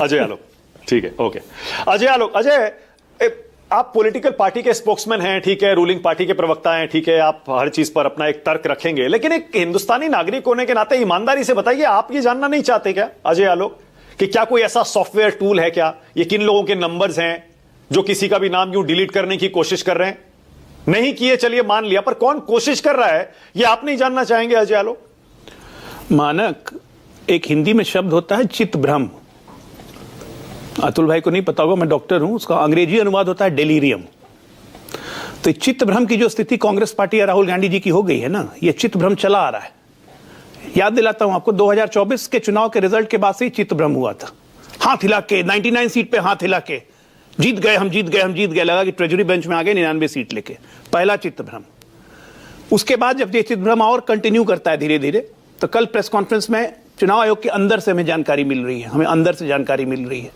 अजय आलोक, ठीक है, ओके। अजय आलोक, अजय, आप पॉलिटिकल पार्टी के स्पोक्समैन हैं, ठीक है, रूलिंग पार्टी के प्रवक्ता हैं, ठीक है, आप हर चीज पर अपना एक तर्क रखेंगे, लेकिन एक हिंदुस्तानी नागरिक होने के नाते ईमानदारी से बताइए, आप ये जानना नहीं चाहते क्या अजय आलोक कि क्या कोई ऐसा सॉफ्टवेयर टूल है क्या, ये किन लोगों के नंबर्स हैं जो किसी का भी नाम यूं डिलीट करने की कोशिश कर रहे हैं? नहीं किए, चलिए मान लिया, पर कौन कोशिश कर रहा है ये आप नहीं जानना चाहेंगे अजय आलोक? मानक, एक हिंदी में शब्द होता है चित्त भ्रम। अतुल भाई को नहीं पता होगा, मैं डॉक्टर हूं, उसका अंग्रेजी अनुवाद होता है डेलीरियम। तो चित्त भ्रम की जो स्थिति कांग्रेस पार्टी या राहुल गांधी जी की हो गई है ना, ये चित्त भ्रम चला आ रहा है। याद दिलाता हूं आपको, 2024 के चुनाव के रिजल्ट के बाद से ही चित्त भ्रम हुआ था। हाथ हिला के 99 सीट पे हाथ हिला के जीत गए, हम जीत गए, हम जीत गए, लगा कि ट्रेजरी बेंच में आ गए 99 सीट लेके, पहला चित्त भ्रम। उसके बाद जब ये चित्त भ्रम और कंटिन्यू करता है धीरे धीरे, तो कल प्रेस कॉन्फ्रेंस में चुनाव आयोग के अंदर से हमें जानकारी मिल रही है, हमें अंदर से जानकारी मिल रही है,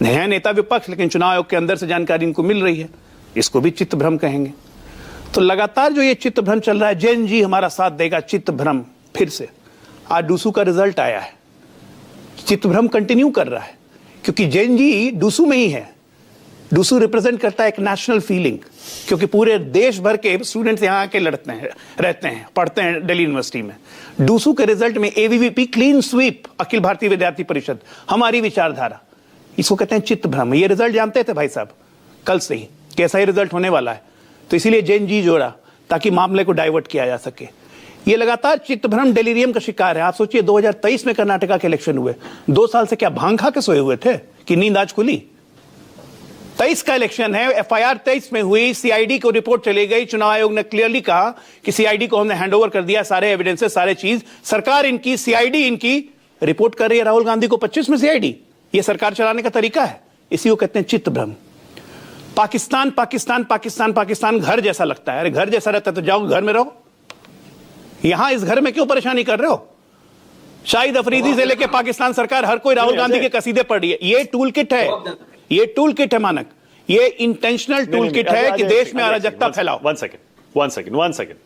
नया नेता विपक्ष, लेकिन चुनाव आयोग के अंदर से जानकारी इनको मिल रही है, इसको भी चित्त भ्रम कहेंगे। तो लगातार जो ये चित्त भ्रम चल रहा है, जैन जी हमारा साथ देगा, चित्त भ्रम फिर से। आज डूसू का रिजल्ट आया है, चित्त भ्रम कंटिन्यू कर रहा है, क्योंकि जैन जी डूसू में ही है। डूसू रिप्रेजेंट करता है एक नेशनल फीलिंग, क्योंकि पूरे देश भर के स्टूडेंट्स यहाँ आके लड़ते हैं, रहते हैं, पढ़ते हैं दिल्ली यूनिवर्सिटी में। डूसू के रिजल्ट में ABVP clean sweep, Akhil Bharatiya विद्यार्थी परिषद, हमारी विचारधारा, इसको कहते हैं चित्त भ्रम। ये रिजल्ट जानते थे भाई साहब कल से ही कैसा ही रिजल्ट होने वाला है, तो इसीलिए जैन जी जोड़ा ताकि मामले को डाइवर्ट किया जा सके। ये लगातार चित्त भ्रम डेलीरियम का शिकार है। आप सोचिए 2023 में कर्नाटका के इलेक्शन हुए, 2 साल से क्या भांग खा के सोए हुए थे कि नींद आज खुली? 23 का इलेक्शन है, एफआईआर 23 में हुई, सीआईडी को रिपोर्ट चली गई, चुनाव आयोग ने क्लियरली कहा कि सीआईडी को हमने हैंडओवर कर दिया, सारे एविडेंसेस, सारे चीज, सरकार इनकी, सीआईडी इनकी रिपोर्ट कर रही है राहुल गांधी को 25 में सीआईडी। ये सरकार चलाने का तरीका है, इसी को कहते हैं चित्त भ्रम। पाकिस्तान पाकिस्तान पाकिस्तान पाकिस्तान घर जैसा लगता है, अरे घर जैसा रहता है तो जाओ घर में रहो, यहां इस घर में क्यों परेशानी कर रहे हो? शाहिद अफरीदी से लेके पाकिस्तान सरकार हर कोई राहुल गांधी के कसीदे पढ़ रही है। ये टूल किट है, ये टूल किट है मानक, ये इंटेंशनल टूल किट है कि देश में अराजकता फैलाओ। वन सेकंड,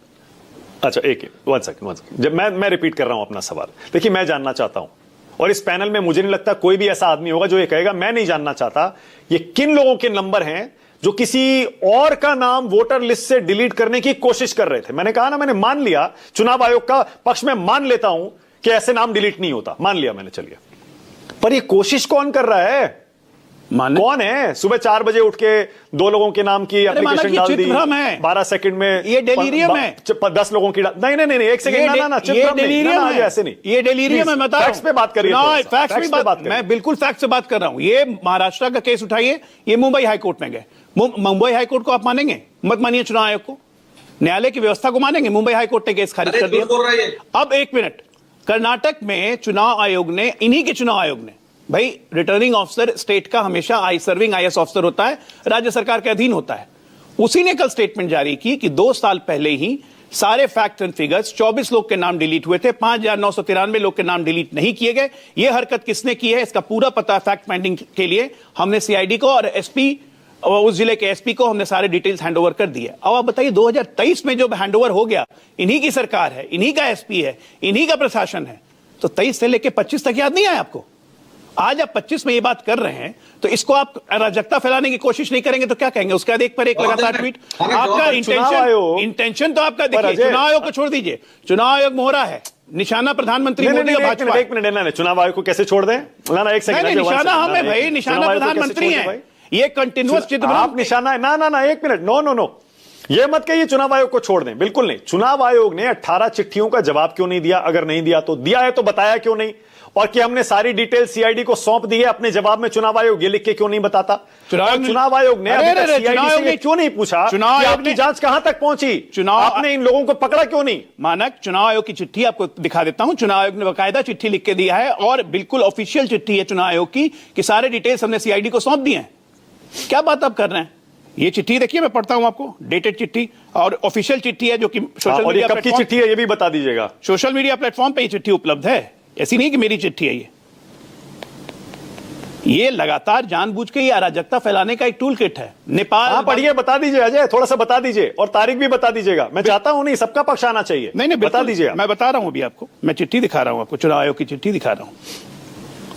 अच्छा एक वन सेकंड, जब मैं रिपीट कर रहा हूं अपना सवाल, देखिए मैं जानना चाहता हूं, और इस पैनल में मुझे नहीं लगता कोई भी ऐसा आदमी होगा जो ये कहेगा मैं नहीं जानना चाहता, ये किन लोगों के नंबर हैं जो किसी और का नाम वोटर लिस्ट से डिलीट करने की कोशिश कर रहे थे। मैंने कहा ना, मैंने मान लिया, चुनाव आयोग का पक्ष में मान लेता हूं कि ऐसे नाम डिलीट नहीं होता, मान लिया मैंने, चलिए, पर ये कोशिश कौन कर रहा है? कौन है? सुबह 4 बजे उठ के 2 लोगों के नाम की एप्लीकेशन डाल दी, 12 सेकंड में ये डेलीरियम है, 10 लोगों की नहीं, एक सेकंड, ना, ये डेलीरियम है, ऐसे नहीं, ये डेलीरियम है। बता फैक्ट्स पे बात करिए, फैक्ट्स पे बात, मैं बिल्कुल फैक्ट से बात कर रहा हूं। ये महाराष्ट्र का केस उठाइए, ये मुंबई हाईकोर्ट में गए, मुंबई हाईकोर्ट को आप मानेंगे? मत मानिए चुनाव आयोग को, न्यायालय की व्यवस्था को मानेंगे? मुंबई हाईकोर्ट ने केस खारिज कर दिया। अब एक मिनट, कर्नाटक में चुनाव आयोग ने, इन्हीं के चुनाव आयोग ने, भाई रिटर्निंग ऑफिसर स्टेट का हमेशा सर्विंग आईएएस ऑफिसर होता है, राज्य सरकार के अधीन होता है, उसी ने कल स्टेटमेंट जारी की कि 2 साल पहले ही सारे फैक्ट एंड फिगर्स, 24 लोग के नाम डिलीट हुए थे, 5,993 लोग के नाम डिलीट नहीं किए गए। यह हरकत किसने की है इसका पूरा पता है। फैक्ट फाइंडिंग के लिए हमने सीआईडी को और एसपी, उस जिले के एसपी को हमने सारे डिटेल्स हैंडओवर कर दिए। अब आप बताइए 2023 में जो हैंडओवर हो गया, इन्हीं की सरकार है, इन्हीं का एसपी है, इन्हीं का प्रशासन है, तो 23 से लेकर 25 तक याद नहीं आया आपको? आज आप 25 में ये बात कर रहे हैं, तो इसको आप अराजकता फैलाने की कोशिश नहीं करेंगे तो क्या कहेंगे? उसके बाद एक पर एक लगातार ट्वीट। आपका इंटेंशन तो आपका देखिए, चुनाव आयोग को छोड़ दीजिए, चुनाव आयोग मोहरा है, निशाना प्रधानमंत्री मोदी का भाजपा। एक मिनट, चुनाव आयोग को कैसे छोड़ दें? ना एक सेकंड, निशाना हम है भाई, निशाना प्रधानमंत्री है, ये कंटिन्यूअस चित्त भ्रम आप निशाना है। ना एक मिनट, नो, ये मत कहिए चुनाव आयोग को छोड़ दें, बिल्कुल नहीं। चुनाव आयोग ने 18 चिट्ठियों का जवाब क्यों नहीं दिया? अगर नहीं दिया तो दिया है तो बताया क्यों नहीं? और कि हमने सारी डिटेल सीआईडी को सौंप दी है अपने जवाब में, चुनाव आयोग ये लिख के क्यों नहीं बताता? चुनाव आयोग ने सीआईडी से क्यों नहीं पूछा कि आपकी जांच कहां तक पहुंची? आपने इन लोगों को पकड़ा क्यों नहीं? मानक, चुनाव आयोग की चिट्ठी आपको दिखा देता हूं, चुनाव आयोग ने बाकायदा चिट्ठी लिख के दिया है, और बिल्कुल ऑफिशियल चिट्ठी है चुनाव आयोग की कि सारे डिटेल्स हमने सीआईडी को सौंप दिए हैं। क्या बात आप कर रहे हैं? ये चिट्ठी देखिए, मैं पढ़ता हूं आपको, डेटेड चिट्ठी और ऑफिशियल चिट्ठी है, जो कि सोशल मीडिया कब की चिट्ठी है ये भी बता दीजिएगा। सोशल मीडिया प्लेटफॉर्म पे ये चिट्ठी उपलब्ध है, ऐसी नहीं कि मेरी चिट्ठी है ये लगातार जानबूझ के ये अराजकता फैलाने का एक टूल किट है। नेपाल पढ़िए, बता दीजिए अजय, थोड़ा सा बता दीजिए, और तारीख भी बता दीजिएगा। मैं चाहता हूं नहीं, सबका पक्ष आना चाहिए। नहीं, बता दीजिए। मैं बता रहा हूं अभी आपको, मैं चिट्ठी दिखा रहा हूं आपको, चुनाव आयोग की चिट्ठी दिखा रहा हूं।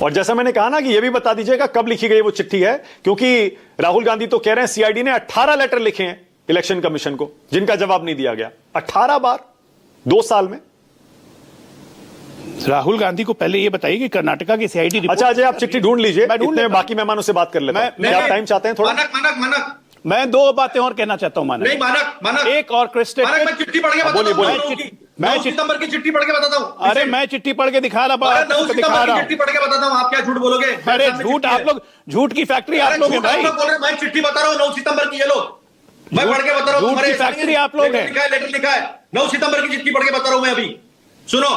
और जैसा मैंने कहा ना कि यह भी बता दीजिएगा कब लिखी गई वो चिट्ठी है, क्योंकि राहुल गांधी तो कह रहे हैं सीआईडी ने 18 लेटर लिखे हैं इलेक्शन कमीशन को जिनका जवाब नहीं दिया गया। 18 बार 2 साल में। राहुल गांधी को पहले ये बताइए कि कर्नाटका की सीआईडी रिपोर्ट। अच्छा अजय, आप चिट्ठी ढूंढ लीजिए, मैं ढूंढ इतने लेता बाकी मेहमानों से बात कर लेते हैं। क्या आप टाइम चाहते हैं थोड़ा? मानक मैं 2 बातें और कहना चाहता हूं मानक। नहीं मानक एक और क्रिस्टेट, मैं चिट्ठी पढ़ के बताता हूं। मैं 9 सितंबर की चिट्ठी पढ़ के बताता हूं। अरे मैं चिट्ठी पढ़ के दिखा रहा हूं, 9 सितंबर की चिट्ठी पढ़ के बताता हूं। आप क्या झूठ बोलोगे? अरे झूठ, आप लोग झूठ की फैक्ट्री आप लोग हैं भाई। बोल रहे, मैं चिट्ठी बता रहा हूं 9 सितंबर की। ये लो मैं पढ़ के बता रहा हूं। झूठ की फैक्ट्री आप लोग हैं। लेटर लिखा है 9 सितंबर की चिट्ठी पढ़ के बता रहा हूं मैं अभी। सुनो